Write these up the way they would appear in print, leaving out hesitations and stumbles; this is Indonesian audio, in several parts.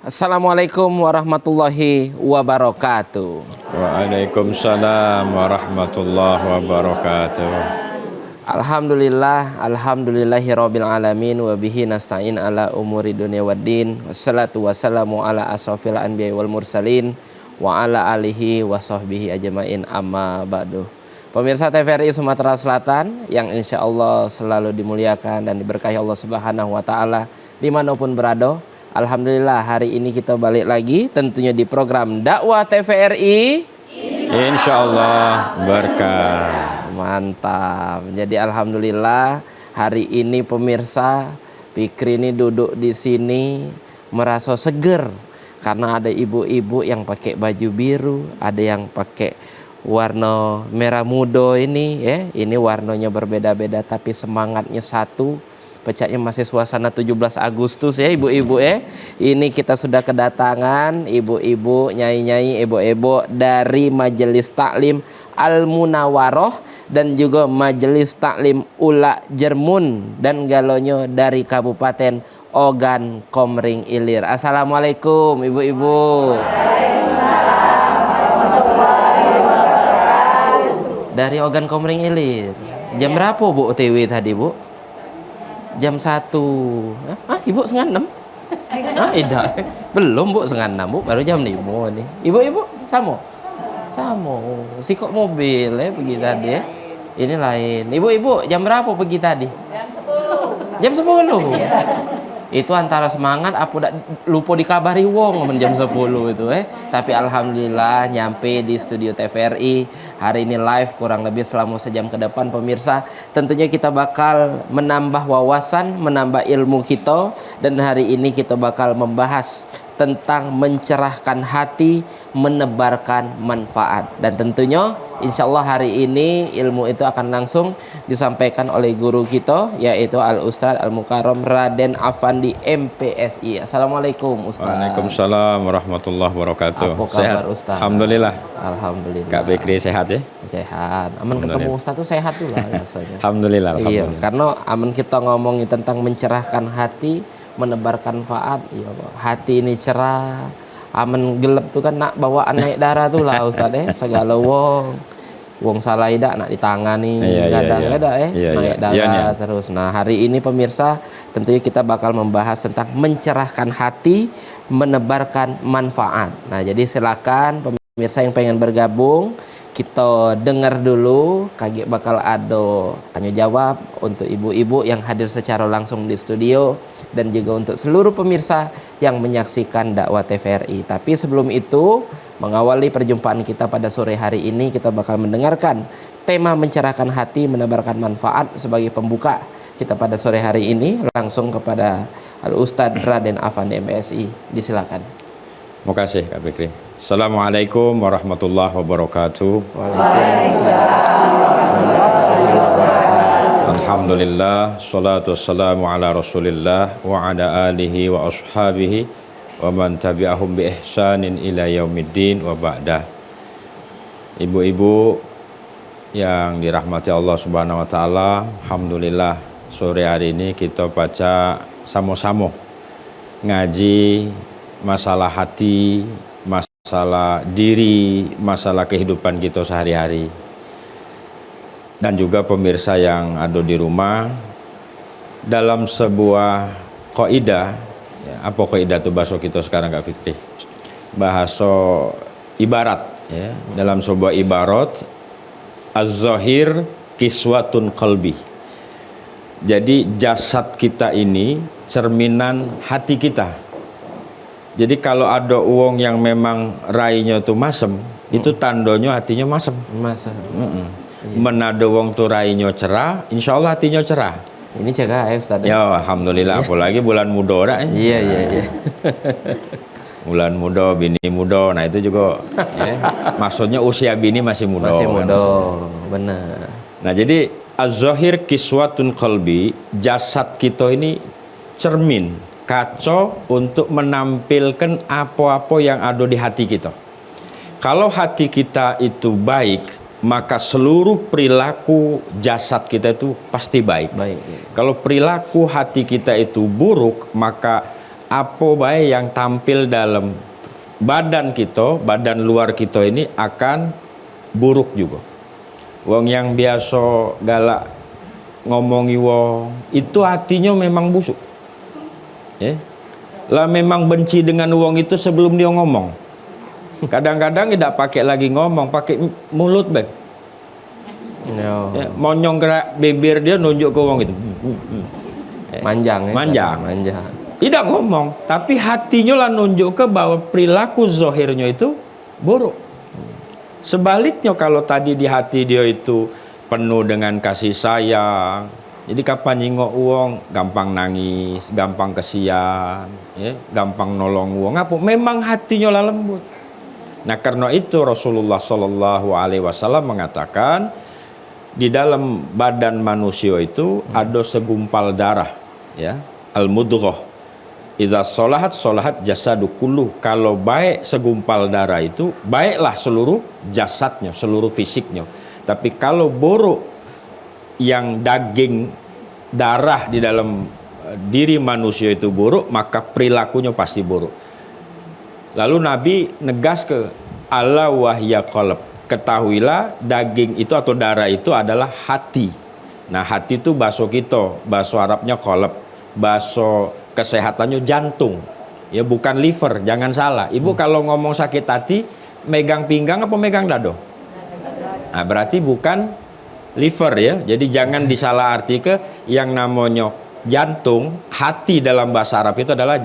Assalamualaikum warahmatullahi wabarakatuh. Waalaikumsalam warahmatullahi wabarakatuh. Alhamdulillahirabbil alamin wa bihi nasta'in ala umuri dunya waddin. Wassalatu wassalamu ala asrofil anbiya'i wal mursalin wa ala alihi wa sahbihi ajmain, amma ba'du. Pemirsa TVRI Sumatera Selatan yang insya Allah selalu dimuliakan dan diberkahi Allah Subhanahu wa Ta'ala dimanapun berada. Alhamdulillah hari ini kita balik lagi tentunya di program dakwah TVRI. Insya Allah berkah. Mantap. Jadi alhamdulillah hari ini pemirsa Fikri ini duduk di sini merasa seger karena ada ibu-ibu yang pakai baju biru, ada yang pakai warna merah muda ini ya. Ini warnanya berbeda-beda tapi semangatnya satu. Pecahnya masih suasana 17 Agustus ya ibu-ibu ya. Ini kita sudah kedatangan ibu-ibu, nyai-nyai, ibu-ibu dari Majelis Taklim Al-Munawaroh dan juga Majelis Taklim Ula Jermun dan galonyo dari Kabupaten Ogan Komering Ilir. Assalamualaikum ibu-ibu. Dari Ogan Komering Ilir. Jam berapa Bu OTW tadi Bu? Jam 1. Ibu setengah 6? Tidak. Belum Bu, setengah 6 Bu, baru jam 5 nih. Ibu-ibu sama? Sama. Sikok mobil ya pergi tadi ya. Ini lain. Ibu-ibu jam berapa pergi tadi? Jam 10. Jam 10. Itu antara semangat apa udah lupa dikabari wong jam 10 itu Tapi alhamdulillah nyampe di studio TVRI hari ini live kurang lebih selama sejam ke depan pemirsa. Tentunya kita bakal menambah wawasan, menambah ilmu kita, dan hari ini kita bakal membahas tentang mencerahkan hati, menebarkan manfaat. Dan tentunya insya Allah hari ini ilmu itu akan langsung disampaikan oleh guru kita yaitu Al-Ustadz Al-Mukarram Raden Afandi MPSI. Assalamualaikum Ustadz. Waalaikumsalam warahmatullahi wabarakatuh. Apa kabar Sehat? Ustadz? Alhamdulillah. Alhamdulillah. Kak Fikri sehat ya? Sehat. Aman ketemu Ustadz tuh sehat tuh lah rasanya. Alhamdulillah. Iya, karena aman kita ngomongin tentang mencerahkan hati, menebarkan manfaat. Iya, hati ini cerah. Aman gelap tuh kan nak bawaan naik darah tuh lah Ustadz segala wong salah tidak nak ditangani kadang-kadang naik darah terus. Nah hari ini pemirsa tentunya kita bakal membahas tentang mencerahkan hati, menebarkan manfaat. Nah jadi silakan pemirsa yang pengen bergabung, kita dengar dulu, kaget bakal ada tanya jawab untuk ibu-ibu yang hadir secara langsung di studio dan juga untuk seluruh pemirsa yang menyaksikan dakwah TVRI. Tapi sebelum itu, mengawali perjumpaan kita pada sore hari ini, kita bakal mendengarkan tema mencerahkan hati, menebarkan manfaat sebagai pembuka kita pada sore hari ini. Langsung kepada Al-Ustadz Raden Afandi MPSI. Disilakan. Terima kasih Kak Fikri. Assalamualaikum warahmatullahi wabarakatuh. Alhamdulillah, salatu wassalamu ala rasulillah wa ala alihi wa ashabihi wa man tabi'ahum bi ihsanin ila yaumiddin wa ba'dah. Ibu-ibu yang dirahmati Allah Subhanahu wa Ta'ala, alhamdulillah sore hari ini kita baca sama-sama ngaji masalah hati, masalah diri, masalah kehidupan kita sehari-hari. Dan juga pemirsa yang ada di rumah, dalam sebuah kaidah, apa kaidah itu bahasa kita sekarang Kak Fikri? Bahasa ibarat ya. Dalam sebuah ibarat, az-zahir kiswatun qalbi. Jadi jasad kita ini cerminan hati kita. Jadi kalau ada uang yang memang rainya tuh masem, itu tandanya hatinya masem. Menada wong tuh rainya cerah, insya Allah hatinya cerah. Ini cegah ya Ustadz. Ya alhamdulillah, apalagi bulan muda dah. Iya. Bulan muda, bini muda, nah itu juga ya, maksudnya usia bini masih muda. Masih muda, benar. Nah jadi az-zahir kiswatun qalbi, jasad kita ini cermin, kaca untuk menampilkan apa-apa yang ada di hati kita. Kalau hati kita itu baik, maka seluruh perilaku jasad kita itu pasti baik. Kalau perilaku hati kita itu buruk, maka apa baik yang tampil dalam badan kita, badan luar kita ini akan buruk juga. Wong yang biasa galak ngomongi wong, itu hatinya memang busuk. Ya. Lah memang benci dengan wong itu sebelum dia ngomong. Kadang-kadang tidak pakai lagi ngomong, pakai mulut baik. No. Ya, monyong gerak bibir dia nunjuk ke wong itu. Manjang ya. Manjang. Manjang. Tidak ngomong, tapi hatinya lah nunjuk ke bahwa perilaku zohirnya itu buruk. Sebaliknya kalau tadi di hati dia itu penuh dengan kasih sayang, jadi kapan nyingok uang gampang nangis, gampang kesian, ya, gampang nolong uang. Apa? Memang hatinya lah lembut. Nah karena itu Rasulullah Shallallahu Alaihi Wasallam mengatakan di dalam badan manusia itu ada segumpal darah, ya, al-mudghah. Idza sholahat jasadu kullu. Kalau baik segumpal darah itu, baiklah seluruh jasadnya, seluruh fisiknya. Tapi kalau buruk yang daging darah di dalam diri manusia itu buruk, maka perilakunya pasti buruk. Lalu Nabi negas ke ala wahya qalb. Ketahuilah daging itu atau darah itu adalah hati. Nah hati itu bahasa kita, bahasa Arabnya qalb, bahasa kesehatannya jantung, ya bukan liver, jangan salah. Ibu kalau ngomong sakit hati, megang pinggang apa megang dado? Nah, berarti bukan liver ya. Jadi jangan disalah arti ke yang namanya jantung, hati dalam bahasa Arab itu adalah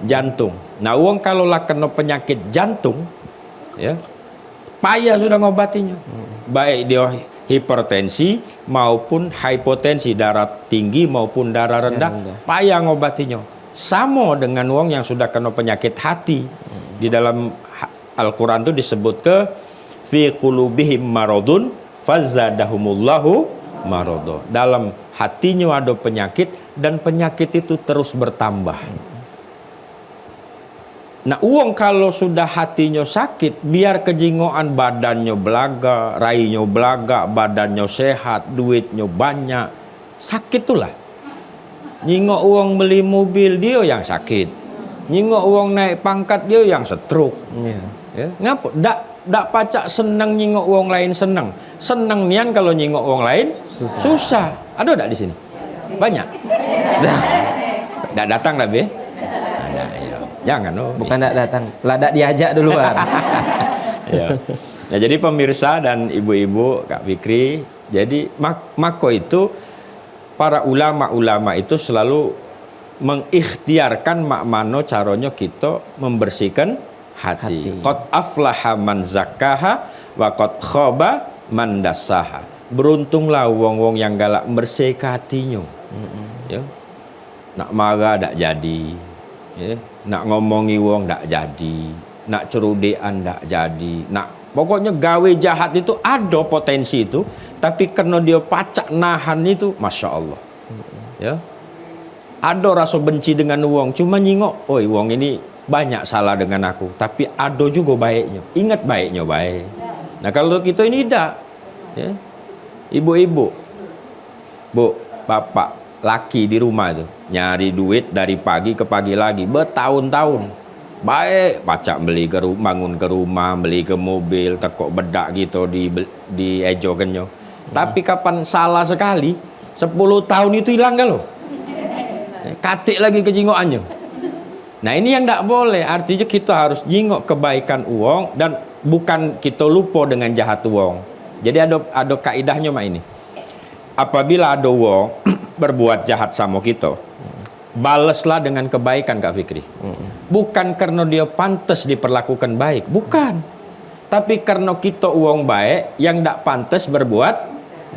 jantung. Nah, uang kalau lah kena penyakit jantung, ya payah sudah ngobatinya. Baik dia hipertensi maupun hipotensi, darah tinggi maupun darah rendah, payah ngobatinya. Sama dengan wong yang sudah kena penyakit hati. Di dalam Al-Quran itu disebut ke fi qulubihim maradun fazadahumullahu marado. Dalam hatinya ada penyakit dan penyakit itu terus bertambah. Nah, uang kalau sudah hatinya sakit, biar kejingoan badannya belaga, rainya belaga, badannya sehat, duitnya banyak, sakit itulah. Nyingok uang beli mobil dia yang sakit, nyingok uang naik pangkat dia yang stroke. Ya, ngapa? Dak pacak senang nyingok uang lain senang. Senang nian kalau nyingok uang lain susah. Ada dak di sini? Banyak. Dak datang lah be. Nah, ya. Jangan bukan dak datang, lah dak diajak duluan. Ya. Nah, jadi pemirsa dan ibu-ibu Kak Fikri, jadi mako itu para ulama-ulama itu selalu mengikhtiarkan makmano caranya kita membersihkan hati. Qad aflaha man zakkaha wa qad khaba man dassaha. Beruntunglah wong-wong yang galak membersihkan hatinya. Ya. Nak marah dak jadi. Ya. Nak ngomongi wong dak jadi. Nak cerudean dak jadi. Nak pokoknya gawe jahat itu ada potensi itu, tapi karena dia pacak nahan itu, masya Allah. Ya. Ada rasa benci dengan wong, cuma nyingok, oi wong ini banyak salah dengan aku, tapi ada juga baiknya. Ingat baiknya baik. Nah kalau kita ini tidak, ya. Ibu-ibu, bu, bapak, laki di rumah itu nyari duit dari pagi ke pagi lagi, bertahun-tahun. Baik, pacak beli ke bangun ke rumah, beli ke mobil, tekok bedak gitu di ejokennya. Tapi kapan salah sekali, 10 tahun itu hilang kan loh. Katik lagi kejingokannya. Nah ini yang tidak boleh. Artinya kita harus jingok kebaikan uang dan bukan kita lupa dengan jahat uang. Jadi ada kaidahnya mak ini. Apabila ada uang berbuat jahat sama kita, balaslah dengan kebaikan Kak Fikri. Bukan karena dia pantas diperlakukan baik, bukan. Tapi karena kita uang baik yang tidak pantas berbuat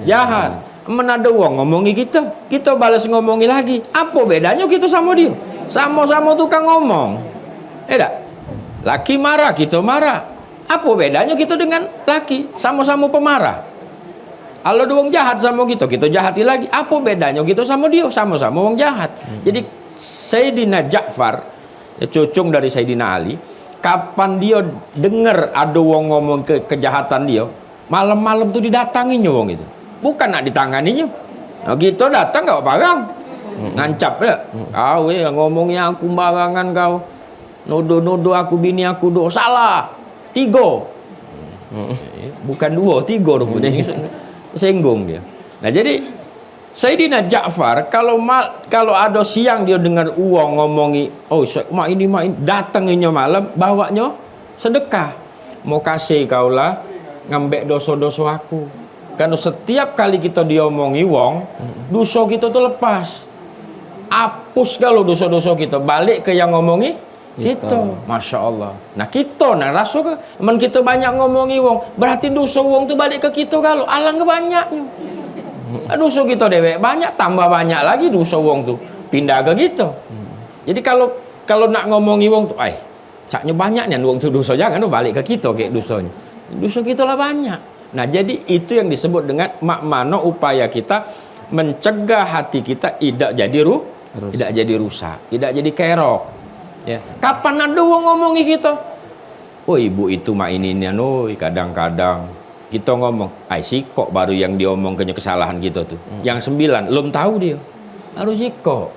jahat. Menada uang ngomongi kita balas ngomongi lagi. Apa bedanya kita sama dia? Sama-sama tukang ngomong. Tidak. Laki marah, kita marah. Apa bedanya kita dengan laki? Sama-sama pemarah. Kalau dia jahat sama kita jahati lagi. Apa bedanya kita sama dia? Sama-sama orang jahat. Jadi Sayyidina Ja'far, cucung dari Sayyidina Ali, kapan dia dengar ada orang ngomong kejahatan dia, malam-malam tuh didatanginya orang itu. Bukan nak ditanganinya. Nah, kita datang gak parang. Ngancap ya. Kau ngomongnya aku barangan kau. Nodo aku bini aku do. Salah. 3. Bukan 2, 3 rupanya. Singgung dia. Nah jadi Sayyidina Ja'far kalau ada siang dia dengar uang ngomongi, oh mak ini datanginya malam bawanya sedekah. Mau kasih kaulah ngambek dosa-dosa aku. Karena setiap kali kita diomongi wong, dosa kita tuh lepas. Hapus kalau dosa-dosa kita balik ke yang ngomongi kita. Masya Allah. Nah kita rasul men kita banyak ngomongi wong, berarti dosa wong tuh balik ke kita kalau alangkah banyaknya. Dosa kita dewek banyak, tambah banyak lagi dosa wong tuh pindah ke kita. Jadi kalau nak ngomongi wong tuh, caknya banyaknya wong tuh dosa, jangan balik ke kita kayak dosanya. Dosa kita lah banyak. Nah jadi itu yang disebut dengan makmano upaya kita mencegah hati kita tidak jadi rusak, tidak jadi kerok. Ya. Kapan ada wong ngomongi kita? Oh ibu itu mak ini kadang-kadang kita ngomong, kok baru yang diomongkannya kesalahan kita tuh. Yang 9 belum tahu dia, baru kok.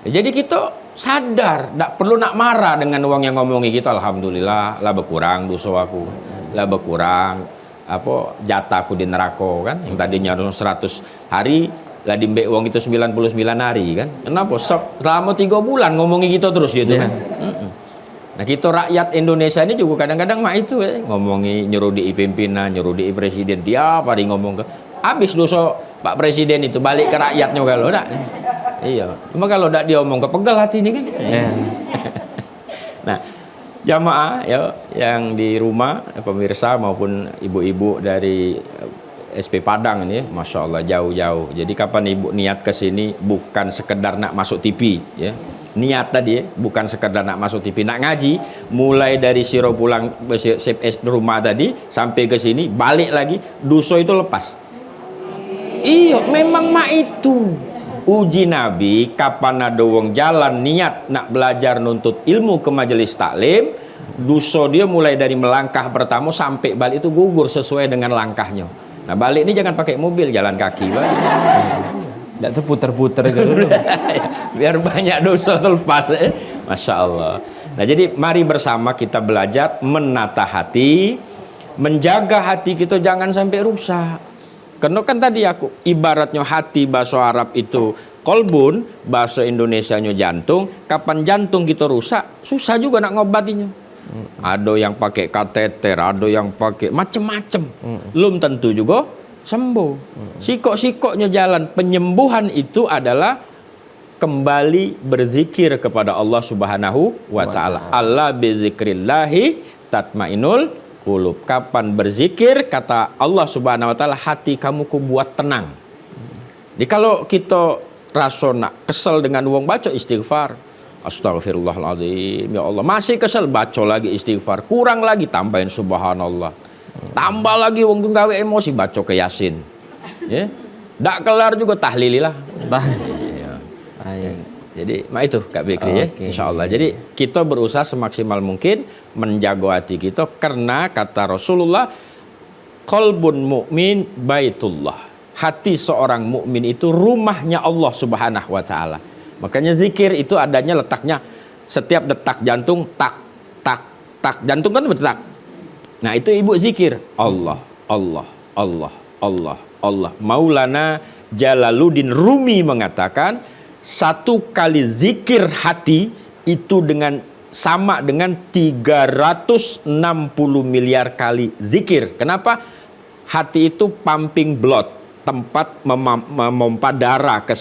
Ya, jadi kita sadar, tak perlu nak marah dengan uang yang ngomongi kita. Alhamdulillah, lah berkurang dosa aku, lah berkurang jatahku di neraka kan. Yang tadinya 100 hari, lah dimbek uang itu 99 hari kan. Kenapa? Selama 3 bulan ngomongi kita terus gitu kan. Nah kita rakyat Indonesia ini juga kadang-kadang itu ngomongi nyuruh di pimpinan, nyuruh di presiden, tiap hari ngomong ke habis dosa Pak Presiden itu balik ke rakyatnya kalau enggak. Iya, cuma kalau enggak diomong kepegel hati ini kan. Nah, jamaah ya yang di rumah, pemirsa maupun ibu-ibu dari SP Padang ini, Masya Allah jauh-jauh. Jadi kapan ibu niat ke sini bukan sekedar nak masuk TV ya. Niat tadi bukan sekedar nak masuk TV, nak ngaji, mulai dari siro pulang rumah tadi sampai ke sini balik lagi dosa itu lepas. Iya, memang itu uji Nabi. Kapan ada wong jalan niat nak belajar nuntut ilmu ke majelis taklim, dosa dia mulai dari melangkah pertama sampai balik itu gugur sesuai dengan langkahnya. Nah balik ini jangan pakai mobil, jalan kaki balik. Tidak tuh puter-puter gitu. Biar banyak dosa terlepas. Masya Allah. Nah jadi mari bersama kita belajar menata hati, menjaga hati kita jangan sampai rusak. Karena kan tadi aku ibaratnya hati bahasa Arab itu kolbun, bahasa Indonesianya jantung. Kapan jantung kita rusak, susah juga nak ngobatinya. Ada yang pakai kateter, ada yang pakai macem-macem. Belum tentu juga sembuh. Sikok-sikoknya jalan penyembuhan itu adalah kembali berzikir kepada Allah Subhanahu wa taala. Allah bizikrillahi tatmainul qulub. Kapan berzikir kata Allah Subhanahu wa taala hati kamu ku buat tenang. Jadi kalau kita rasa nak kesel dengan wong baca istighfar. Astagfirullahaladzim ya Allah. Masih kesel baca lagi istighfar. Kurang lagi tambahin subhanallah. Tambah lagi wong tuh gawe emosi baca ke Yasin. Ya. Dak kelar juga tahlililah. Ya. Jadi itu Kak Bekri ya. Insyaallah. Jadi kita berusaha semaksimal mungkin menjaga hati kita karena kata Rasulullah qalbun mu'min baitullah. Hati seorang mukmin itu rumahnya Allah Subhanahu wa taala. Makanya zikir itu adanya letaknya setiap detak jantung tak tak tak jantung kan berdetak. Nah itu ibu zikir Allah, Allah, Allah, Allah, Allah. Maulana Jalaluddin Rumi mengatakan 1 kali zikir hati itu sama dengan 360 miliar kali zikir. Kenapa? Hati itu pumping blood, tempat memompa darah ke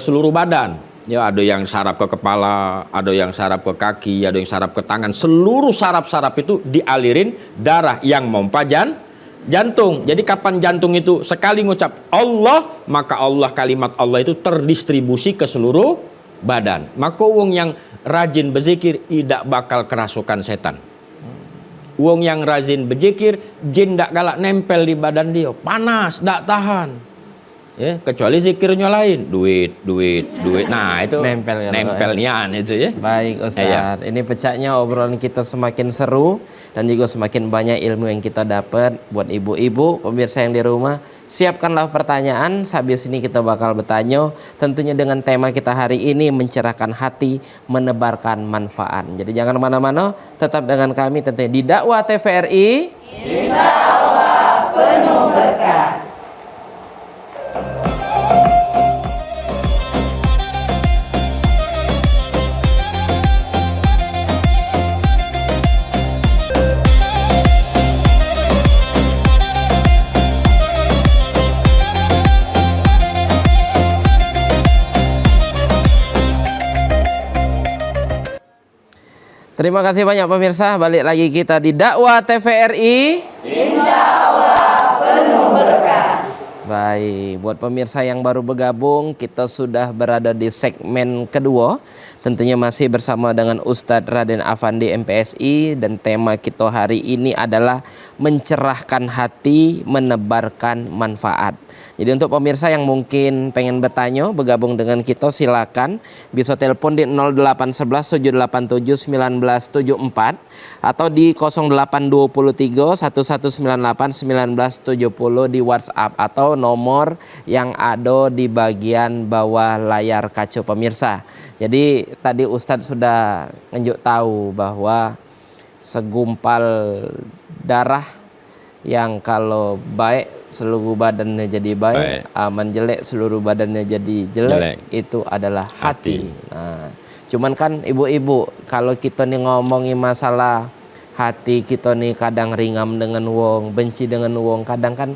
seluruh badan. Ya, ada yang saraf ke kepala, ada yang saraf ke kaki, ada yang saraf ke tangan. Seluruh saraf-saraf itu dialirin darah yang memompa jantung. Jadi kapan jantung itu sekali ngucap Allah, maka Allah kalimat Allah itu terdistribusi ke seluruh badan. Maka wong yang rajin berzikir tidak bakal kerasukan setan. Wong yang rajin berzikir jin ndak galak nempel di badan dia, panas ndak tahan. Ya, kecuali zikirnya lain, duit. Nah, itu Nempel nempelnya itu ya. Baik Ustadz, ini pecahnya obrolan kita semakin seru dan juga semakin banyak ilmu yang kita dapat. Buat ibu-ibu, pemirsa yang di rumah, siapkanlah pertanyaan. Habis ini kita bakal bertanya, tentunya dengan tema kita hari ini, mencerahkan hati, menebarkan manfaat. Jadi jangan kemana-mana, tetap dengan kami tentunya di Dakwah TVRI. Insya Allah penuh berkah. Terima kasih banyak pemirsa, balik lagi kita di Dakwah TVRI. Insya Allah penuh berkah. Baik, buat pemirsa yang baru bergabung, kita sudah berada di segmen kedua. Tentunya masih bersama dengan Ustadz Raden Afandi MPSI, dan tema kita hari ini adalah mencerahkan hati, menebarkan manfaat. Jadi untuk pemirsa yang mungkin pengen bertanya, bergabung dengan kita, silakan bisa telepon di 0811 787 1974 atau di 0823 1198 1970 di WhatsApp atau nomor yang ada di bagian bawah layar kaca pemirsa. Jadi tadi Ustadz sudah nunjuk tahu bahwa segumpal darah yang kalau baik seluruh badannya jadi baik, aman jelek seluruh badannya jadi jelek. Itu adalah hati. Nah, cuman kan ibu-ibu, kalau kita nih ngomongin masalah hati kita nih kadang ringam dengan wong, benci dengan wong, kadang kan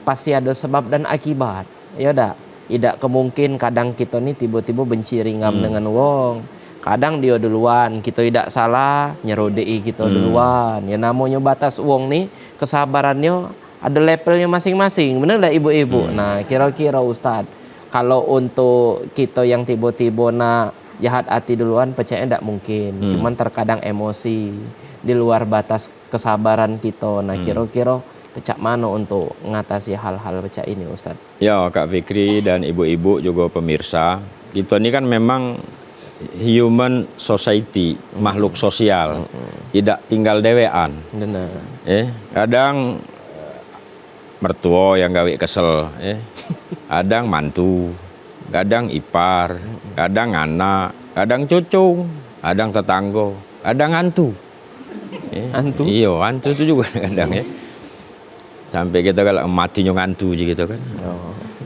pasti ada sebab dan akibat. Ya udah, tidak kemungkin kadang kita nih tiba-tiba benci ringam dengan wong. Kadang dia duluan, kita tidak salah, nyerodei kita duluan. Ya namanya batas wong nih, kesabarannya ada levelnya masing-masing, bener gak ibu-ibu? Nah, kira-kira Ustadz, kalau untuk kita yang tiba-tiba jahat hati duluan, percaya tidak mungkin. Cuman terkadang emosi di luar batas kesabaran kita. Nah, kira-kira pecah mana untuk mengatasi hal-hal pecah ini, Ustadz? Ya, Kak Fikri dan ibu-ibu juga pemirsa, kita ini kan memang human society, makhluk sosial, tidak tinggal dewean. Benar. Kadang mertua yang gawe kesel, kadang mantu, kadang ipar, kadang anak, kadang cucu, kadang tetangga, kadang hantu. Hantu? Iya, hantu itu juga kadang ya. Sampai kita kalau matinya ngantu gitu kan.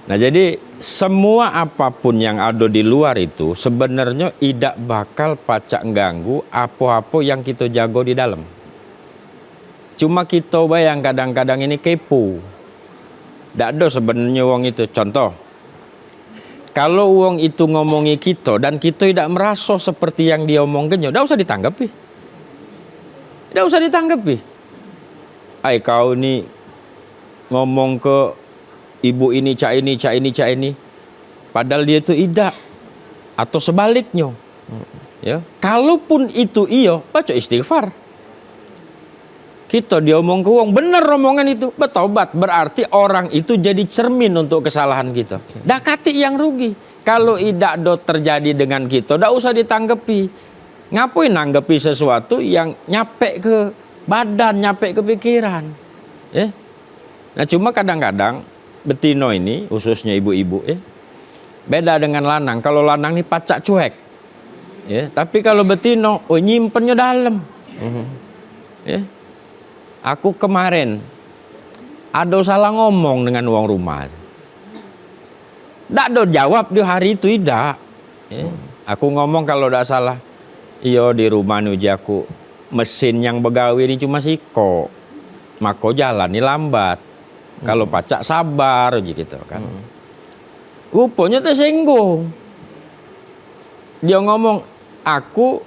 Nah jadi semua apapun yang ada di luar itu sebenarnya tidak bakal pacak ganggu apa-apa yang kita jago di dalam. Cuma kita bayang kadang-kadang ini kepo. Tidak ada sebenarnya uang itu. Contoh, kalau uang itu ngomongi kita dan kita tidak merasa seperti yang dia omongkannya, tidak usah ditanggapi. Tidak usah ditanggapi. Ay kau ini ngomong ke ibu ini, cak ini, cak ini, cak ini. Padahal dia itu tidak. Atau sebaliknya. Ya. Kalaupun itu iya, baca istighfar. Kita diomong ke uang, benar omongan itu, bertobat. Berarti orang itu jadi cermin untuk kesalahan kita. Dak kati yang rugi. Kalau tidak terjadi dengan kita, tidak usah ditanggapi. Ngapain nanggapi sesuatu yang nyampe ke badan, nyampe ke pikiran. Nah cuma kadang-kadang betino ini, khususnya ibu-ibu, beda dengan lanang. Kalau lanang ini pacak cuek. Tapi kalau betino, nyimpennya dalam. Aku kemarin ada salah ngomong dengan uang rumah. Tidak ada jawab di hari itu, tidak. Aku ngomong kalau tidak salah, iya di rumah nuji aku mesin yang begawi ini cuma siko, maka jalan ini lambat. Kalau pacak sabar gitu kan. Rupanya tersinggung. Dia ngomong, aku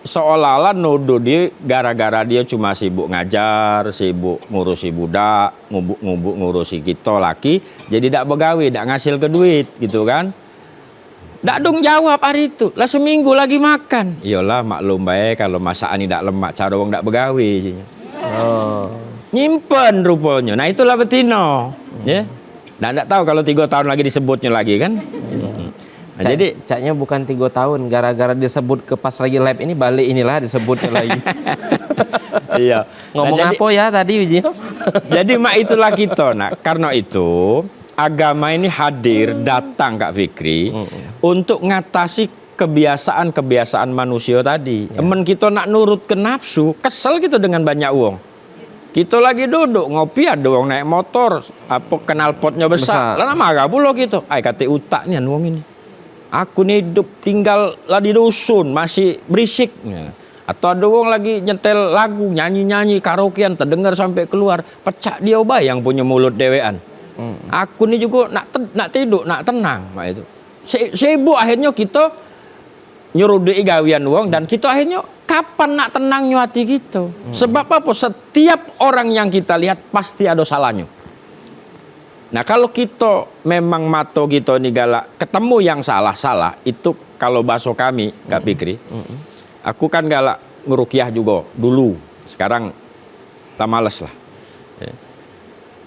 seolah-olah nuduh dia gara-gara dia cuma sibuk ngajar, sibuk ngurusi budak, ngubuk ngurusi kita laki, jadi tidak begawi, tidak ngasil ke duit gitu kan. Tidak dong jawab hari itu, lah seminggu lagi makan. Iyalah maklum baik kalau masakan tidak lemak, cara orang tidak begawi. Nyimpen rupanya, nah itulah betino. Nah, enggak tahu kalau 3 tahun lagi disebutnya lagi kan. Nah, jadi caknya bukan 3 tahun, gara-gara disebut ke pas lagi lab ini balik inilah disebutnya lagi. iya. Ngomong Nah, apa ya tadi Uji? Jadi mak itulah kita. Nah, karena itu agama ini hadir datang Kak Fikri untuk ngatasi kebiasaan-kebiasaan manusia tadi. Temen kita nak nurut ke nafsu, kesel gitu dengan banyak uang. Kita lagi duduk ngopi ada uang naik motor, apa knalpotnya besar. Lah marah pula gitu. Ai kata utaknya uang ini. Aku nih hidup tinggal lah di dusun masih berisik. Atau ada orang lagi nyetel lagu, nyanyi-nyanyi, karaokean, terdengar sampai keluar. Pecah dia bayang punya mulut dewean. Aku nih juga nak tidur, nak tenang. Nah, itu. Sibuk akhirnya kita nyurudui gawian uang dan kita akhirnya kapan nak tenangnya hati kita. Sebab apa? Setiap orang yang kita lihat pasti ada salahnya. Nah kalau kita memang mato kita ini galak ketemu yang salah-salah, itu kalau bahasa kami Kak Fikri, aku kan galak ngerukiah juga dulu, sekarang tak males lah.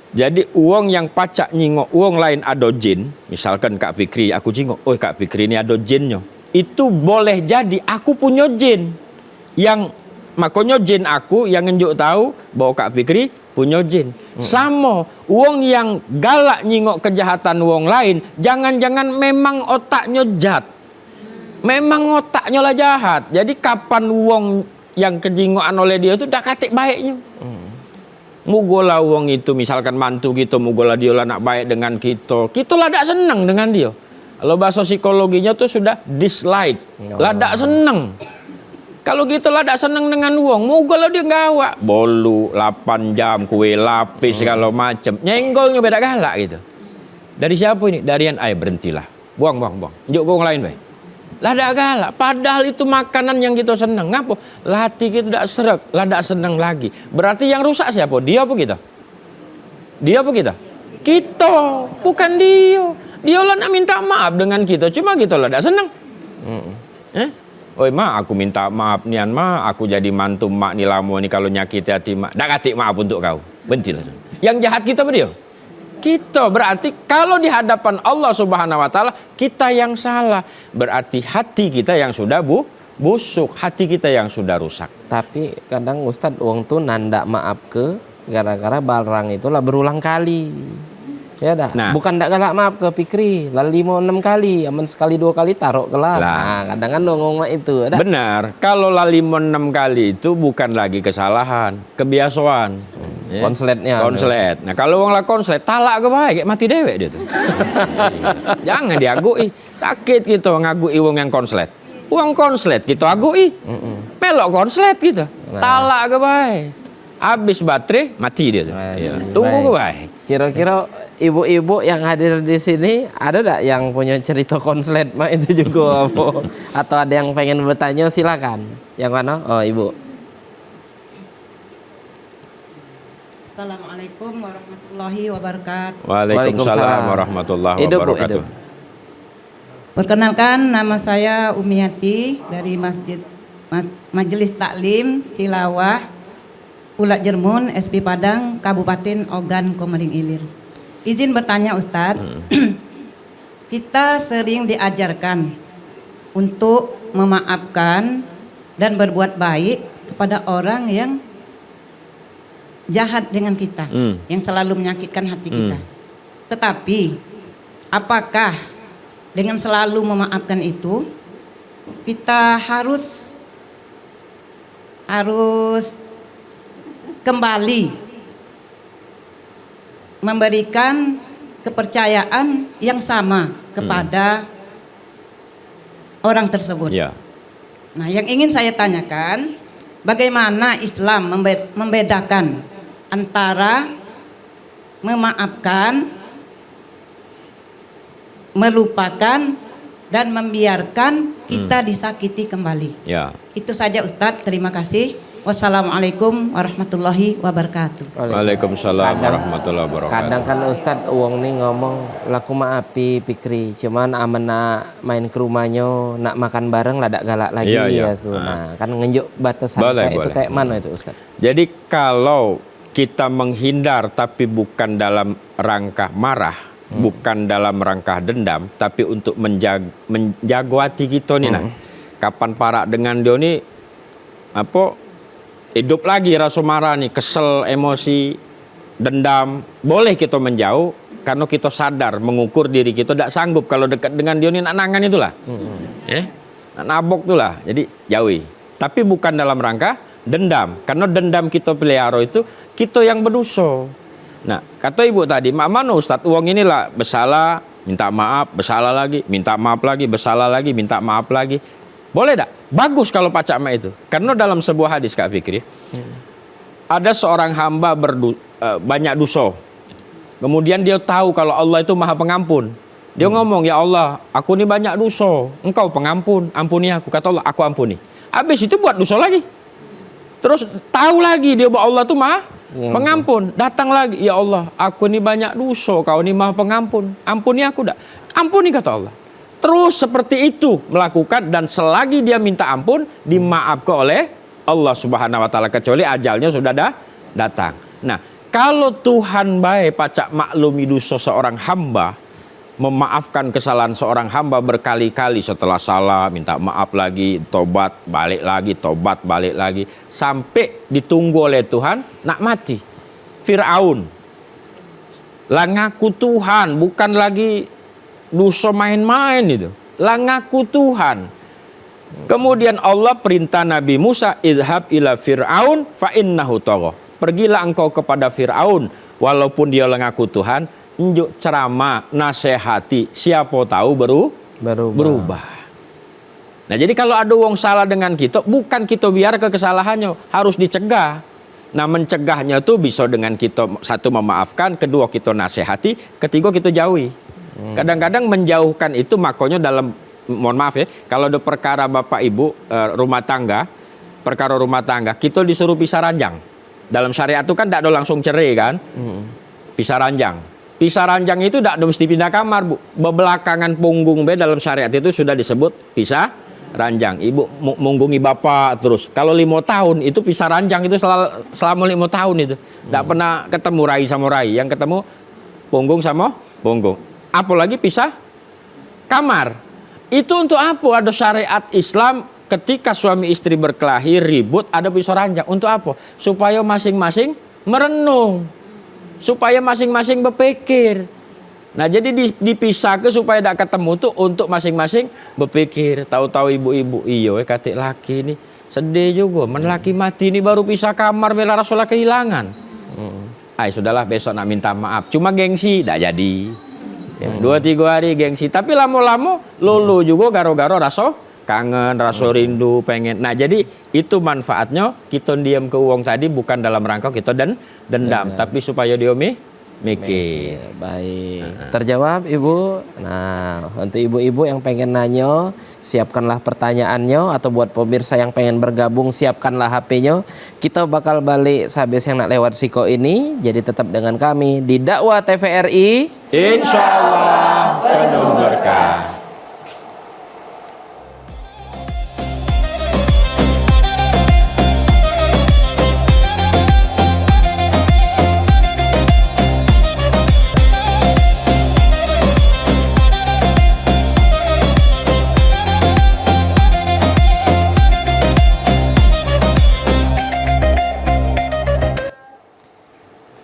Jadi uang yang pacak nyingok uang lain ada jin, misalkan Kak Fikri aku jingok, oh Kak Fikri ini ada jinnya, itu boleh jadi aku punya jin yang makanya jin aku yang nunjuk tahu bahwa Kak Fikri punya jin. Sama uang yang galak nyingok kejahatan uang lain, jangan-jangan memang otaknya jahat. Memang otaknya lah jahat. Jadi kapan uang yang kejingokan oleh dia itu dah katik baiknya. Mugola uang itu misalkan mantu kita, mugola dia lah nak baik dengan kita. Kita lah tak senang dengan dia. Kalau bahasa psikologinya tuh sudah dislike. Lah tak senang. Kalau gitu lah tak senang dengan uang, mugola dia ngawak. Bolu 8 jam, kue lapis segala macam. Nyenggolnya beda galak gitu. Dari siapa ini? Dari yang berhentilah. Buang. Juk uang lain baik. Lah dak galak, padahal itu makanan yang kita senang. Ngapa? Lah hati kita dak seret, lah dak senang lagi. Berarti yang rusak siapa? Dia apa kita? Dia apa kita? Kita, bukan dia. Dia lah nak minta maaf dengan kita, cuma kita lah dak senang. Oi mak, aku minta maaf nian mak, aku jadi mantu mak ni lama ni kalau nyakiti hati mak. Dak katik maaf untuk kau. Bentilah. Yang jahat kita apa dia? Kita, berarti kalau di hadapan Allah Subhanahu wa taala kita yang salah, berarti hati kita yang sudah busuk, hati kita yang sudah rusak. Tapi kadang Ustadz uang tuh nanda maaf ke gara-gara barang itulah berulang kali. Ya dah. Nah, bukan ndak galak maaf ke Fikri, lah 5-6 kali, aman sekali 2 kali taruh kelar. Nah, kadang kan ngomong itu. Ada. Benar. Kalau lah 5-6 kali itu bukan lagi kesalahan, kebiasaan. Konsletnya. Konslet. Nah kalau orang lah konslet, talak ke baik, kayak mati dewek dia tuh. Jangan diagui. Sakit gitu ngagui uang yang konslet. Uang konslet kita agui. Pelok konslet gitu. Talak ke baik. Habis baterai mati dia tuh. Tunggu ke baik. Kira-kira ibu-ibu yang hadir di sini ada tak yang punya cerita konslet mak itu juga apa? Atau ada yang pengen bertanya silakan. Yang mana? Oh ibu. Assalamualaikum warahmatullahi wabarakatuh. Waalaikumsalam warahmatullahi wabarakatuh. Perkenalkan, nama saya Umiati dari Majelis Taklim Tilawah Ulat Jermun SP Padang Kabupaten Ogan Komering Ilir. Izin bertanya Ustadz, kita sering diajarkan untuk memaafkan dan berbuat baik kepada orang yang jahat dengan kita, yang selalu menyakitkan hati kita. Tetapi apakah dengan selalu memaafkan itu kita harus kembali memberikan kepercayaan yang sama kepada orang tersebut? Ya. Nah, yang ingin saya tanyakan, bagaimana Islam membedakan antara memaafkan, melupakan, dan membiarkan kita disakiti kembali? Ya. Itu saja Ustadz, terima kasih. Wassalamualaikum warahmatullahi wabarakatuh. Waalaikumsalam warahmatullahi wabarakatuh. Kadang kan Ustadz uang nih ngomong laku maafi Fikri, cuman aman nak main ke rumahnya, nak makan bareng lah dak galak lagi ya tuh. Nah, kan ngenjuk batasan itu kayak mana itu Ustadz? Jadi kalau kita menghindar tapi bukan dalam rangka marah, bukan dalam rangka dendam, tapi untuk menjaga hati kita nih nah. Kapan parak dengan dia nih apa hidup lagi rasa marah nih, kesel, emosi, dendam, boleh kita menjauh karena kita sadar mengukur diri kita tidak sanggup kalau dekat dengan dia nih nak nangan itulah. Nak nabok itulah. Jadi jauhi. Tapi bukan dalam rangka dendam, karena dendam kita pelihara itu kita yang berdosa. Nah, kata ibu tadi, mak mana Ustadz, uang inilah bersalah, minta maaf, bersalah lagi, minta maaf lagi, bersalah lagi, minta maaf lagi. Boleh tak? Bagus kalau pacak mak itu. Karena dalam sebuah hadis Kak Fikri, ada seorang hamba banyak dosa. Kemudian dia tahu kalau Allah itu Maha Pengampun. Dia ngomong, ya Allah, aku ini banyak dosa, Engkau pengampun, ampuni aku. Kata Allah, aku ampuni. Habis itu buat dosa lagi. Terus tahu lagi dia bahwa Allah itu Maha Pengampun. Datang lagi, ya Allah, aku ini banyak dosa, Kau ini Maha Pengampun, ampuni aku dak. Ampuni kata Allah. Terus seperti itu melakukan, dan selagi dia minta ampun dimaafkan oleh Allah Subhanahu wa taala, kecuali ajalnya sudah datang. Nah, kalau Tuhan baik pacak maklumi dosa seorang hamba, memaafkan kesalahan seorang hamba berkali-kali, setelah salah minta maaf lagi, tobat balik lagi, tobat balik lagi, sampai ditunggu oleh Tuhan nak mati. Fir'aun lah ngaku Tuhan, bukan lagi dosa main-main itu, lah ngaku Tuhan. Kemudian Allah perintah Nabi Musa, idhab ila Fir'aun fa innahu tagha. Pergilah engkau kepada Fir'aun, walaupun dia ngaku Tuhan, unjuk ceramah, nasihati, siapa tahu berubah. Nah, jadi kalau ada wong salah dengan kita, bukan kita biar ke kesalahannya, harus dicegah. Nah, mencegahnya tuh bisa dengan kita, satu memaafkan, kedua kita nasihati, ketiga kita jauhi. Kadang-kadang menjauhkan itu makanya dalam, mohon maaf ya, kalau ada perkara bapak ibu rumah tangga, perkara rumah tangga, kita disuruh pisah ranjang. Dalam syariat itu kan tidak ada langsung cerai kan, pisah ranjang. Pisah ranjang itu tidak mesti pindah kamar, Bu. Bebelakangan punggung dalam syariat itu sudah disebut pisah ranjang. Ibu munggungi bapak terus. Kalau 5 tahun itu pisah ranjang itu selama 5 tahun itu. Tidak pernah ketemu rai sama rai. Yang ketemu punggung sama punggung. Apalagi pisah kamar. Itu untuk apa? Ada syariat Islam ketika suami istri berkelahi ribut ada pisah ranjang. Untuk apa? Supaya masing-masing merenung. Supaya masing-masing berpikir. Nah, jadi dipisah ke supaya tidak ketemu tuh untuk masing-masing berpikir. Tahu-tahu ibu-ibu iyo katik laki ini sedih juga. Laki mati ini baru pisah kamar bela Rasulullah kehilangan. Sudahlah besok nak minta maaf. Cuma gengsi tidak jadi. 2-3 hari gengsi. Tapi lama-lama lulu juga garo-garo rasa kangen, rasa rindu, pengen. Nah, jadi itu manfaatnya kita diam ke uang tadi bukan dalam rangka kita dendam, tapi supaya dia mikir. Baik. Terjawab Ibu. Nah, untuk ibu-ibu yang pengen nanya, siapkanlah pertanyaannya, atau buat pemirsa yang pengen bergabung, siapkanlah HP-nya. Kita bakal balik sehabis yang nak lewat siko ini. Jadi tetap dengan kami di Dakwah TVRI. Insyaallah penuh berkah.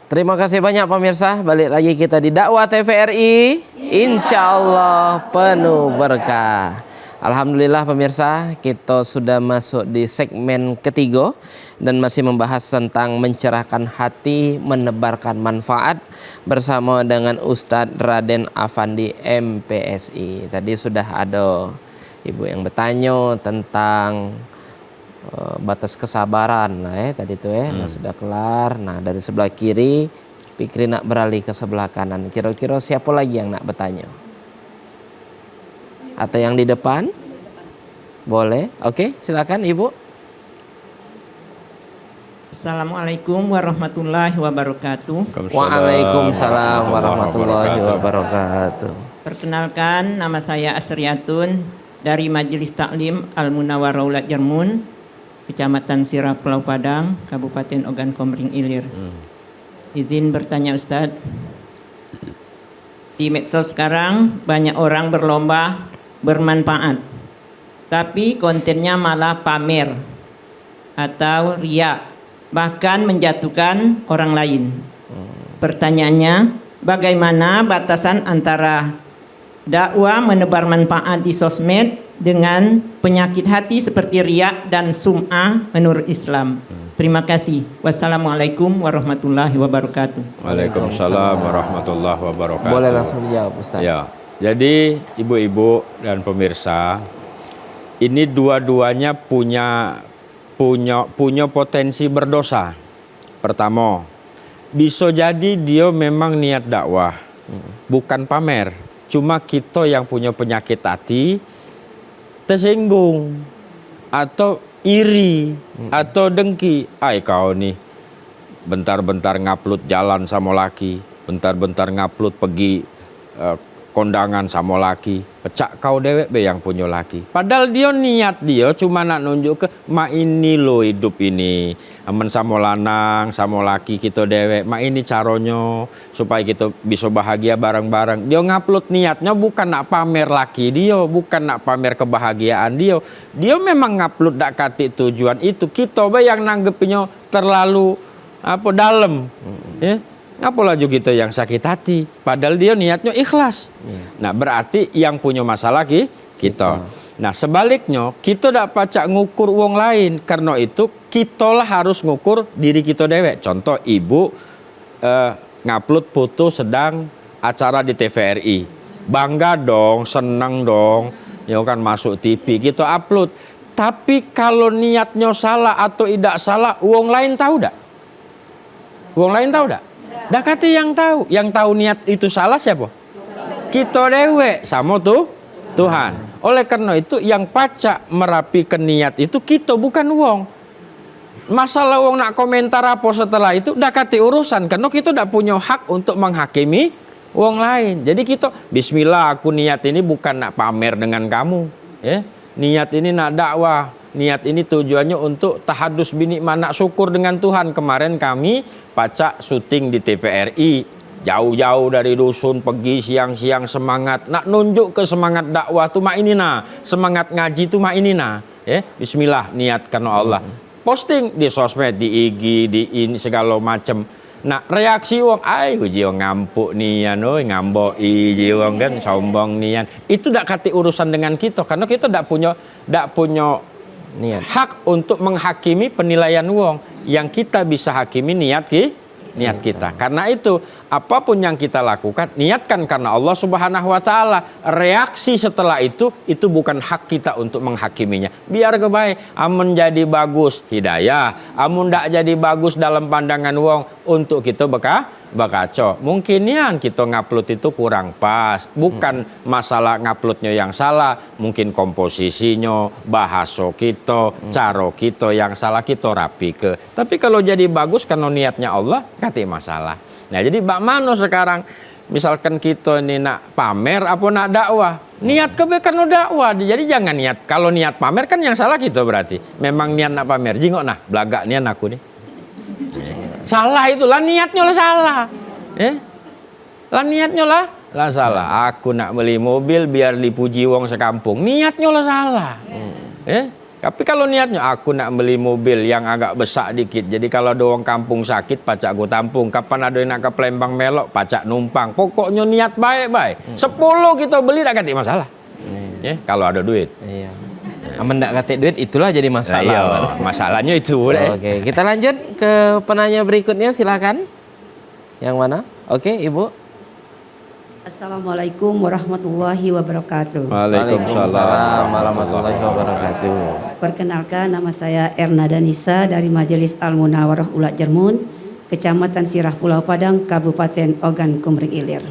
Terima kasih banyak pemirsa. Balik lagi kita di Dakwah TVRI. Insyaallah penuh berkah. Alhamdulillah pemirsa, kita sudah masuk di segmen ketiga dan masih membahas tentang mencerahkan hati, menebarkan manfaat bersama dengan Ustadz Raden Afandi MPSI. Tadi sudah ada ibu yang bertanya tentang batas kesabaran. Nah, tadi itu nah, sudah kelar. Nah, dari sebelah kiri Fikri nak beralih ke sebelah kanan. Kira-kira siapa lagi yang nak bertanya? Atau yang di depan? Boleh. Oke, silakan Ibu. Assalamualaikum warahmatullahi wabarakatuh. Waalaikumsalam warahmatullahi wabarakatuh. Perkenalkan, nama saya Asriyatun dari Majelis Taklim Al-Munawwarah Aulat Jarmun, Kecamatan Sirah Pulau Padang, Kabupaten Ogan Komering Ilir. Izin bertanya Ustadz, Di medsos sekarang banyak orang berlomba bermanfaat, tapi kontennya malah pamer atau riak, bahkan menjatuhkan orang lain. Pertanyaannya, bagaimana batasan antara dakwah menebar manfaat di sosmed dengan penyakit hati seperti riak dan sum'ah menurut Islam? Terima kasih. Wassalamualaikum warahmatullahi wabarakatuh. Waalaikumsalam warahmatullahi wabarakatuh. Boleh langsung dijawab, Ustaz. Ya, jadi ibu-ibu dan pemirsa, ini dua-duanya punya potensi berdosa. Pertama, bisa jadi dia memang niat dakwah, bukan pamer. Cuma kita yang punya penyakit hati tersinggung atau iri atau dengki. Kau nih bentar-bentar ngupload jalan sama laki, bentar-bentar ngupload pergi kondangan sama laki, pecak kau dewek be yang punya laki. Padahal dia niat dia cuma nak nunjuk ke mak ini lo hidup ini aman sama lanang sama laki kita dewek, mak ini caronyo supaya kita bisa bahagia bareng-bareng. Dia ngupload niatnya bukan nak pamer laki dia, bukan nak pamer kebahagiaan dia. Dia memang ngupload dak kati tujuan itu. Kita be yang nanggepinya terlalu dalam. Ya. Ngapa laju kita yang sakit hati? Padahal dia niatnya ikhlas. Nah berarti yang punya masalah kita. Nah sebaliknya kita tidak pacak ngukur wong lain. Karena itu kita lah harus ngukur diri kita dewek. Contoh ibu ngupload foto sedang acara di TVRI. Bangga dong, senang dong. Ya kan masuk TV kita upload. Tapi kalau niatnya salah atau tidak salah, wong lain tahu tak? Wong lain tahu tak? Dah kata yang tahu niat itu salah siapa? Kita dewe sama Tuhan. Oleh karena itu yang pacak merapikan niat itu kita bukan wong. Masalah wong nak komentar apa setelah itu dah kata urusan, karena kita tidak punya hak untuk menghakimi wong lain. Jadi kita bismillah, aku niat ini bukan nak pamer dengan kamu, ya. Niat ini nak dakwah. Niat ini tujuannya untuk tahadus binikmah, nak syukur dengan Tuhan. Kemarin kami pacak syuting di TVRI, jauh-jauh dari dusun pergi siang-siang semangat nak nunjuk ke semangat dakwah tuh mak ini nah, semangat ngaji tuh mak ini nah. Bismillah niat karena Allah. Posting di sosmed, di IG, di ini segala macam. Nah reaksi wong, uji wong ngampuk nian, ngamboi wong kan sombong nian. Itu dak kati urusan dengan kita, karena kita dak punya niat. Hak untuk menghakimi penilaian wong. Yang kita bisa hakimi niat kita. Karena itu apapun yang kita lakukan niatkan karena Allah Subhanahu wa taala. Reaksi setelah itu bukan hak kita untuk menghakiminya. Biar kebaik, amun jadi bagus hidayah, amun ndak jadi bagus dalam pandangan wong untuk kita bakaco. Mungkin yang kita ngupload itu kurang pas, bukan masalah nguploadnya yang salah, mungkin komposisinya, bahasa kita, cara kita yang salah, kita rapi ke. Tapi kalau jadi bagus karena niatnya Allah, kati masalah. Nah jadi bagaimana sekarang misalkan kita ini nak pamer apa nak dakwah, niat karena dakwah. Jadi jangan niat, kalau niat pamer kan yang salah kita berarti. Memang niat nak pamer, jingok nah belagak niat aku nih. Salah itulah niatnya lah salah. Lah niatnya lah salah. Aku nak beli mobil biar dipuji wong sekampung. Niatnya lah salah. Tapi kalau niatnya aku nak beli mobil yang agak besar dikit. Jadi kalau ada orang kampung sakit pacak gue tampung. Kapan ada yang nak ke Palembang melok pacak numpang. Pokoknya niat baik-baik. 10 kita beli tak kati masalah. Kalau ada duit. Iya. Aman ndak kate duit itulah jadi masalah. Masalahnya itu. Oke, kita lanjut ke penanya berikutnya, silakan. Yang mana? Oke, Ibu. Assalamualaikum warahmatullahi wabarakatuh. Waalaikumsalam warahmatullahi wabarakatuh. Perkenalkan, nama saya Erna Danisa dari Majelis Al-Munawarah Ula Jermun, Kecamatan Sirah Pulau Padang, Kabupaten Ogan Komering Ilir.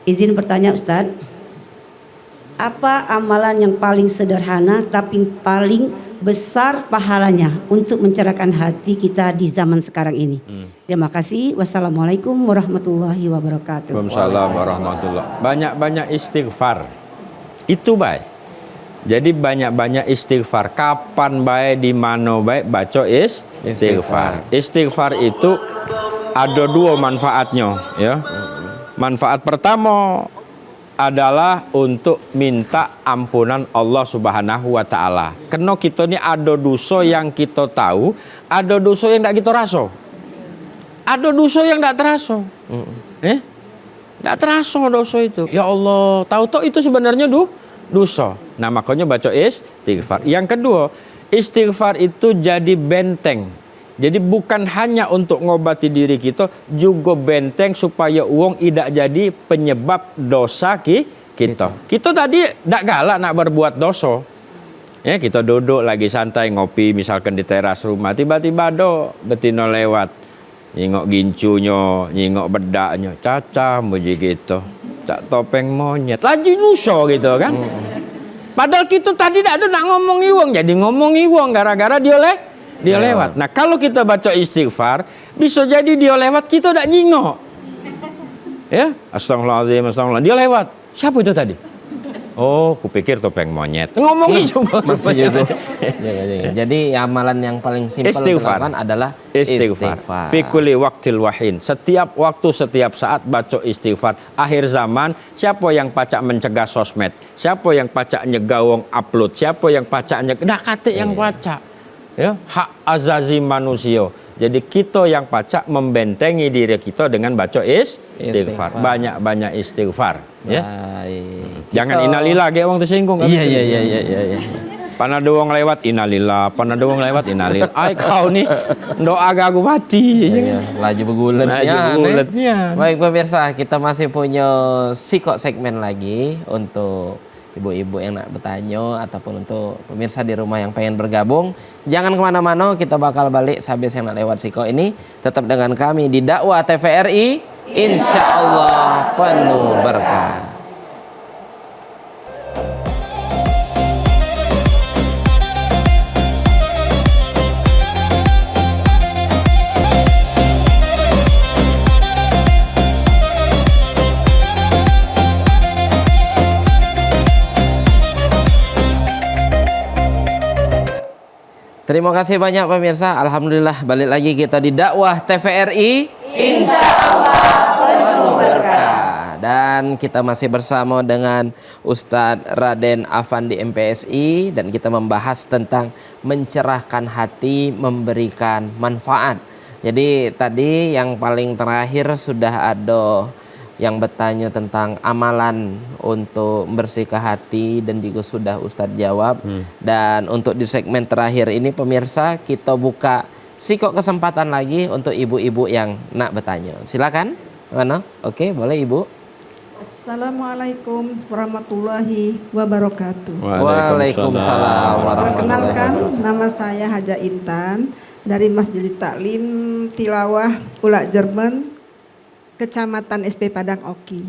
Izin bertanya Ustadz, apa amalan yang paling sederhana tapi paling besar pahalanya untuk mencerahkan hati kita di zaman sekarang ini? Terima kasih. Wassalamualaikum warahmatullahi wabarakatuh. Waalaikumsalam warahmatullahi. Banyak-banyak istighfar. Itu baik. Jadi banyak-banyak istighfar. Kapan baik, di mana baik, baca istighfar. Istighfar itu ada dua manfaatnya, ya. Manfaat pertama adalah untuk minta ampunan Allah Subhanahu wa taala. Karena kita ini ada dosa yang kita tahu, ada dosa yang tidak kita rasa. Ada dosa yang tidak terasa. Tidak terasa dosa itu. Ya Allah, tahu-tahu itu sebenarnya dosa. Nah, makanya baca istighfar. Yang kedua, istighfar itu jadi benteng. Jadi bukan hanya untuk ngobati diri kita, juga benteng supaya uang tidak jadi penyebab dosa kita. Kita tadi tidak galak nak berbuat dosa. Ya, kita duduk lagi santai ngopi misalkan di teras rumah, tiba-tiba do betina lewat. Nyingok gincunya, nyingok bedaknya, caca muji gitu. Cak topeng monyet, laju nuso gitu kan. Padahal kita tadi tidak ada nak ngomongi uang, jadi ngomongi uang gara-gara dia lewat. Nah, kalau kita baca istighfar, bisa jadi dia lewat, kita tidak nyingok. Ya, astagfirullahaladzim, astagfirullah. Dia lewat. Siapa itu tadi? Oh, kupikir topeng monyet. Ngomongin coba. Masih gitu. Jadi amalan yang paling simpel dilakukan adalah istighfar. Fi kulli waqtil wahin. Setiap waktu, setiap saat baca istighfar. Akhir zaman, siapa yang pacak mencegah sosmed? Siapa yang pacak nyegawong upload? Siapa yang pacak dah kate yang pacak? Ya, hak azazi manusia. Jadi kita yang pacak membentengi diri kita dengan baca istighfar. Banyak-banyak istighfar. Ya. Jangan innalillah ge wong tersinggung. Iya. Pana doang lewat innalillah, pana doang lewat innalillah. Ai kau nih doa gagu mati. Laju beguletnya. Baik pemirsa, kita masih punya segmen lagi untuk ibu-ibu yang nak bertanya ataupun untuk pemirsa di rumah yang pengen bergabung. Jangan kemana-mana, kita bakal balik habis yang nak lewat siko ini. Tetap dengan kami di Dakwah TVRI, insya Allah penuh berkah. Terima kasih banyak pemirsa. Alhamdulillah balik lagi kita di Dakwah TVRI. Insya Allah penuh berkah. Dan kita masih bersama dengan Ustadz Raden Afandi MPSI. Dan kita membahas tentang mencerahkan hati, memberikan manfaat. Jadi tadi yang paling terakhir sudah ada yang bertanya tentang amalan untuk membersihkan hati dan juga sudah Ustadz jawab. Dan untuk di segmen terakhir ini pemirsa, kita buka kesempatan lagi untuk ibu-ibu yang nak bertanya. Silakan. Mana? Oke, boleh Ibu. Assalamualaikum warahmatullahi wabarakatuh. Waalaikumsalam warahmatullahi Perkenalkan, wabarakatuh. nama saya Haja Intan dari Majelis Taklim Tilawah Ula Jerman, Kecamatan SP Padang Oki.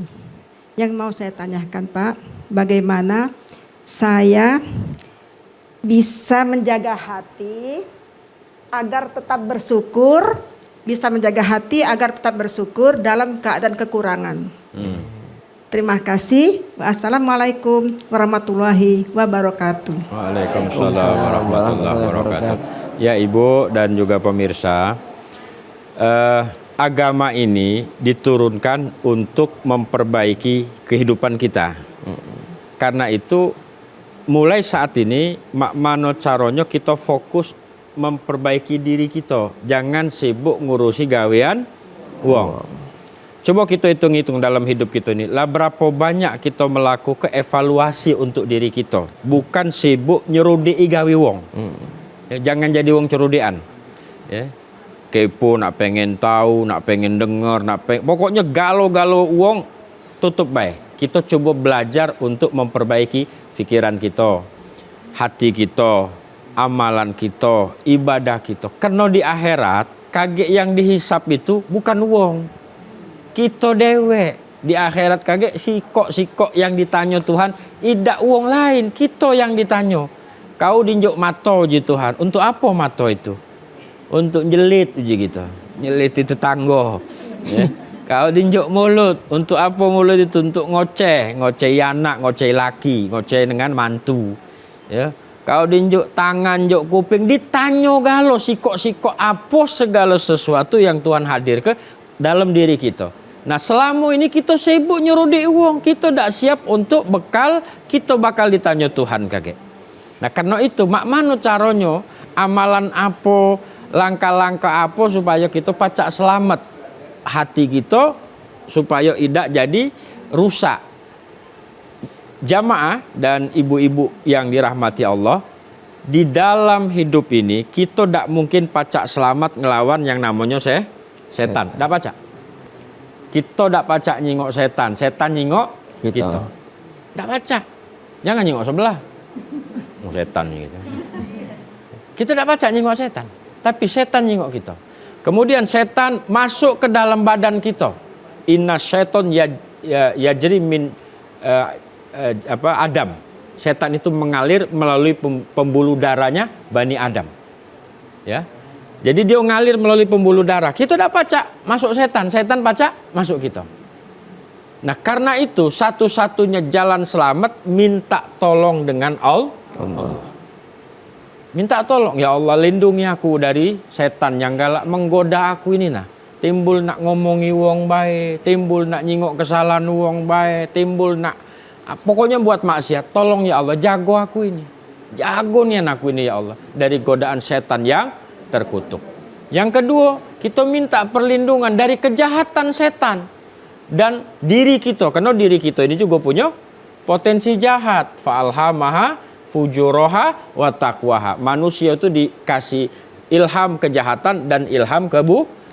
Yang mau saya tanyakan Pak, bagaimana saya bisa menjaga hati agar tetap bersyukur, bisa menjaga hati agar tetap bersyukur dalam keadaan kekurangan. Terima kasih. Wassalamualaikum warahmatullahi wabarakatuh. Waalaikumsalam warahmatullahi wabarakatuh. Ya Ibu dan juga pemirsa, agama ini diturunkan untuk memperbaiki kehidupan kita. Karena itu mulai saat ini mano caronyo kita fokus memperbaiki diri kita. Jangan sibuk ngurusi gawean uang. Coba kita hitung-hitung dalam hidup kita ini. Lah berapa banyak kita melakukan evaluasi untuk diri kita. Bukan sibuk nyerudi gawe uang. Ya, jangan jadi uang cerudian. Ya. Kepo, nak pengen tahu, nak pengen dengar, pokoknya galau-galau uang tutup baik. Kita coba belajar untuk memperbaiki pikiran kita, hati kita, amalan kita, ibadah kita. Karena di akhirat kaget yang dihisap itu bukan uang, kita dewe. Di akhirat kaget sikok yang ditanya Tuhan, tidak uang lain, kita yang ditanya. Kau dinjuk mato ji Tuhan, untuk apa mato itu? Untuk nyelit aja gitu, nyelit itu tetangga. Ya. Kau dinjuk mulut, untuk apa mulut itu? Untuk ngoceh anak, ngoceh laki, ngoceh dengan mantu. Ya. Kau dinjuk tangan, juk kuping, ditanya galo sikok apa segala sesuatu yang Tuhan hadir ke dalam diri kita. Nah selama ini kita sibuk nyerudi uang, kita tidak siap untuk bekal, kita bakal ditanya Tuhan kakek. Nah karena itu, mak mana caranya, amalan apa, langkah-langkah apa supaya kita pacak selamat hati kita, supaya tidak jadi rusak. Jamaah dan ibu-ibu yang dirahmati Allah, di dalam hidup ini kita tidak mungkin pacak selamat ngelawan yang namanya setan. Tidak pacak. Kita tidak pacak nyingok setan, setan nyingok kita. Tidak pacak. Jangan nyingok sebelah. Setan gitu. Kita tidak pacak nyingok setan, tapi setan nyingok kita. Kemudian setan masuk ke dalam badan kita. Inna syaiton yajri min Adam. Setan itu mengalir melalui pembuluh darahnya Bani Adam. Ya. Jadi dia ngalir melalui pembuluh darah. Kita tidak pacak masuk setan, setan pacak masuk kita. Nah karena itu satu-satunya jalan selamat minta tolong dengan Allah. Minta tolong, ya Allah lindungi aku dari setan yang galak menggoda aku ini nah. Timbul nak ngomongi wong bae, timbul nak nyingok kesalahan wong bae, timbul nak pokoknya buat maksiat. Tolong ya Allah, jago aku ini. Jago nih aku ini ya Allah dari godaan setan yang terkutuk. Yang kedua, kita minta perlindungan dari kejahatan setan dan diri kita, karena diri kita ini juga punya potensi jahat. Fa'alhamaha fujuraha wa taqwaha. Manusia itu dikasih ilham kejahatan dan ilham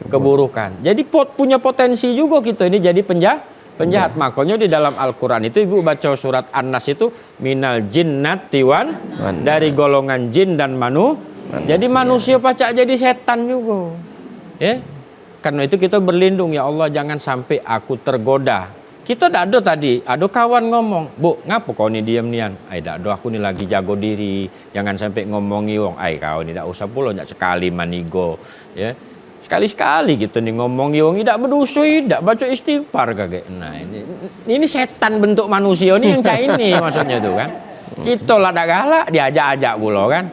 keburukan. Jadi punya potensi juga kita ini jadi penjahat. Makanya di dalam Al-Quran itu ibu baca surat An-Nas itu minal jinnati wan, dari golongan jin dan jadi manusia pacak jadi setan juga. Ya. Karena itu kita berlindung, ya Allah jangan sampai aku tergoda. Kita tidak ada tadi, ada kawan ngomong, Bu, ngapa kau ni diam nian? Ai dak ada, aku ni lagi jago diri, jangan sampai ngomongi wong. Ai kau ni dak usah pula nyak sekali manigo, ya. Sekali-sekali gitu nih ngomongi wong tidak berdosa, tidak baca istighfar kakek. Nah, ini setan bentuk manusia ini yang cah ini maksudnya tuh kan. Kita lah dak galak diajak-ajak pula kan.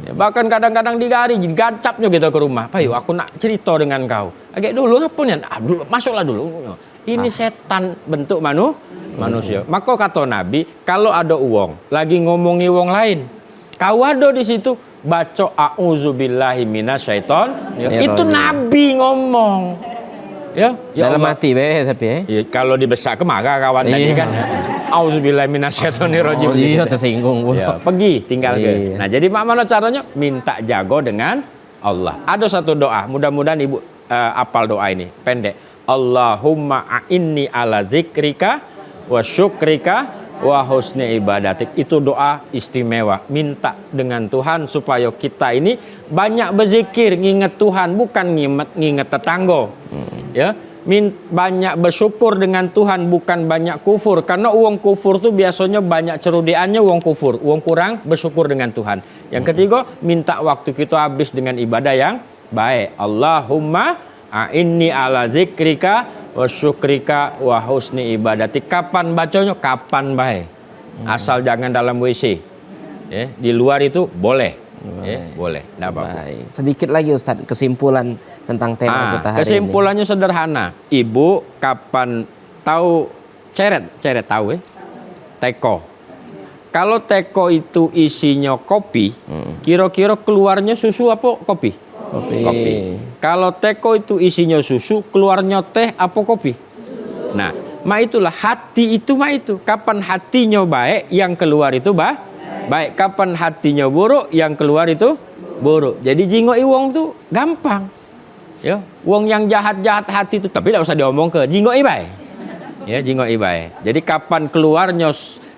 Ya, bahkan kadang-kadang digari, gacapnya gitu ke rumah. Pak, yuk aku nak cerita dengan kau. Agak dulu apa nih? Masuklah dulu. Ini setan bentuk manusia. Maka kata Nabi, kalau ada uang lagi ngomongi wong lain, kau ada di situ baca a'udzubillahi minasyaiton. Ya, itu Nabi ngomong. Ya dalam Allah. hati be tapi ya, kalau dibesak ke maka kawan tadi kan. Auzubillahi minasyaitonirrajim. Oh, iya tersinggung pula. Ya, pergi tinggal ke. Iya. Nah, jadi mana caranya? Minta jago dengan Allah. Ada satu doa, mudah-mudahan ibu apal doa ini, pendek. Allahumma a'inni ala dzikrika wa syukrika wa husni ibadatik. Itu doa istimewa. Minta dengan Tuhan supaya kita ini banyak berzikir, nginget Tuhan, bukan nginget tetangga. Ya, banyak bersyukur dengan Tuhan, bukan banyak kufur. Karena uang kufur tuh biasanya banyak cerudiannya uang kufur. Uang kurang bersyukur dengan Tuhan. Yang ketiga, minta waktu kita habis dengan ibadah yang baik. Allahumma a'inni ala dzikrika wa syukrika wa husni ibadati. Kapan bacanya? Kapan baik. Asal jangan dalam WC. Ya, di luar itu boleh. Boleh. Baik. Sedikit lagi Ustaz, kesimpulan tentang tema kita hari kesimpulannya sederhana. Ibu kapan tahu ceret tahu teko. Kalau teko itu isinya kopi, kira-kira keluarnya susu apa kopi? Kopi. Kalau teko itu isinya susu, keluarnya teh apa kopi? Nah, itulah hati itu itu. Kapan hatinya baik, yang keluar itu baik. Kapan hatinya buruk, yang keluar itu buruk. Jadi jingoi wong tuh gampang. Ya, wong yang jahat-jahat hati itu, tapi tidak usah diomong ke jingoi baik. Ya, jingoi baik. Jadi kapan keluarnya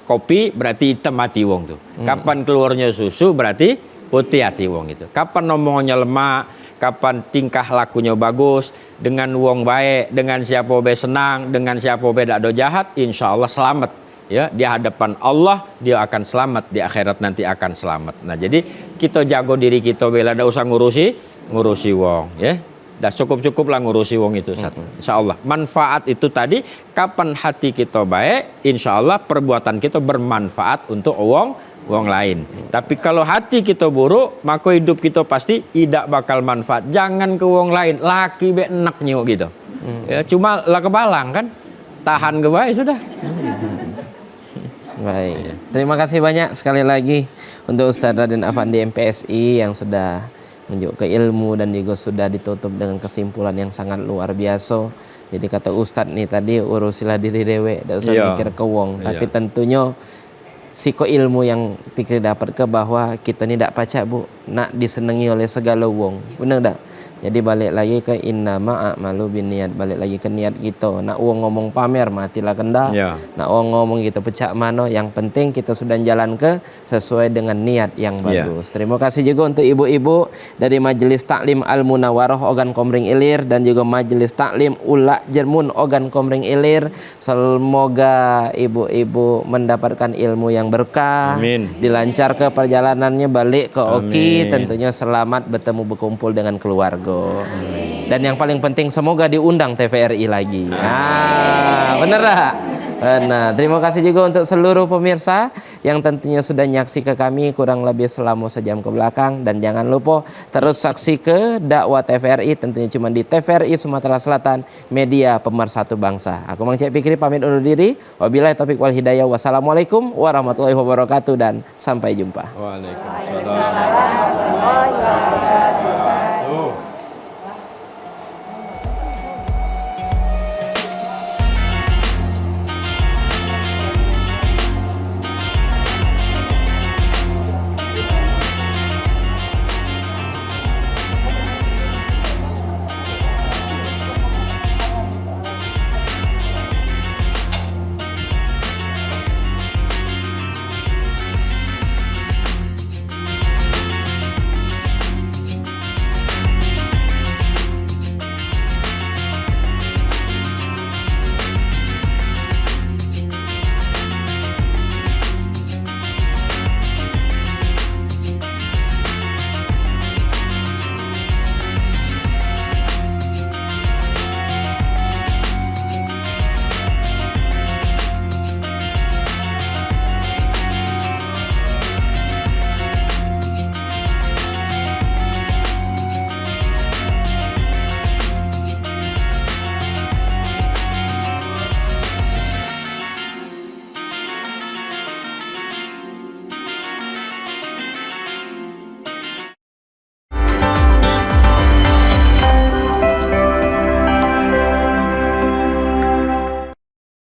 kopi berarti hitam hati wong tuh. Kapan keluarnya susu berarti putih hati wong itu. Kapan omongannya lemah, kapan tingkah lakunya bagus, dengan wong baik, dengan siapa be senang, dengan siapa be tidak ada jahat, insya Allah selamat. Ya, di hadapan Allah dia akan selamat, di akhirat nanti akan selamat. Nah, jadi kita jago diri kita bela, tidak usah ngurusi wong, ya. Dah cukup-cukuplah ngurusi wong itu, insya Allah. Manfaat itu tadi, kapan hati kita baik, insya Allah perbuatan kita bermanfaat untuk wong lain. Tapi kalau hati kita buruk, maka hidup kita pasti tidak bakal manfaat. Jangan ke wong lain, laki be enak nyok gitu. Ya, cuma lah kebalang kan, tahan ke baik sudah. Baik, terima kasih banyak sekali lagi untuk Ustadz Raden Afandi MPSI yang sudah menunjuk ke ilmu dan juga sudah ditutup dengan kesimpulan yang sangat luar biasa. Jadi kata Ustadz nih tadi, urusilah diri dewe, tidak usah Iya. mikir ke wong. Iya. Tapi tentunya siko ilmu yang pikir dapat ke bahwa kita ini tidak pacak bu, nak disenangi oleh segala wong, benar tak? Jadi balik lagi ke innama a'malu binniat, balik lagi ke niat kita. Nak wong ngomong pamer matilah kendak. Ya. Nak wong ngomong kita pecah mano, yang penting kita sudah jalan ke sesuai dengan niat yang Ya. bagus. Terima kasih juga untuk ibu-ibu dari Majelis Taklim Al Munawaroh Ogan Komering Ilir dan juga Majelis Taklim Ula Jermun Ogan Komering Ilir. Semoga ibu-ibu mendapatkan ilmu yang berkah, Amin. dilancar ke perjalanannya balik ke Oki, Amin. tentunya selamat bertemu berkumpul dengan keluarga. Dan yang paling penting semoga diundang TVRI lagi. Bener tak? Nah, terima kasih juga untuk seluruh pemirsa yang tentunya sudah nyaksi ke kami kurang lebih selama sejam ke belakang, dan jangan lupa terus saksi ke dakwah TVRI, tentunya cuma di TVRI Sumatera Selatan, media pemersatu bangsa. Aku Mang Cek Fikri pamit undur diri. Wabillahi taufiq wal hidayah. Wassalamualaikum warahmatullahi wabarakatuh dan sampai jumpa. Waalaikumsalam.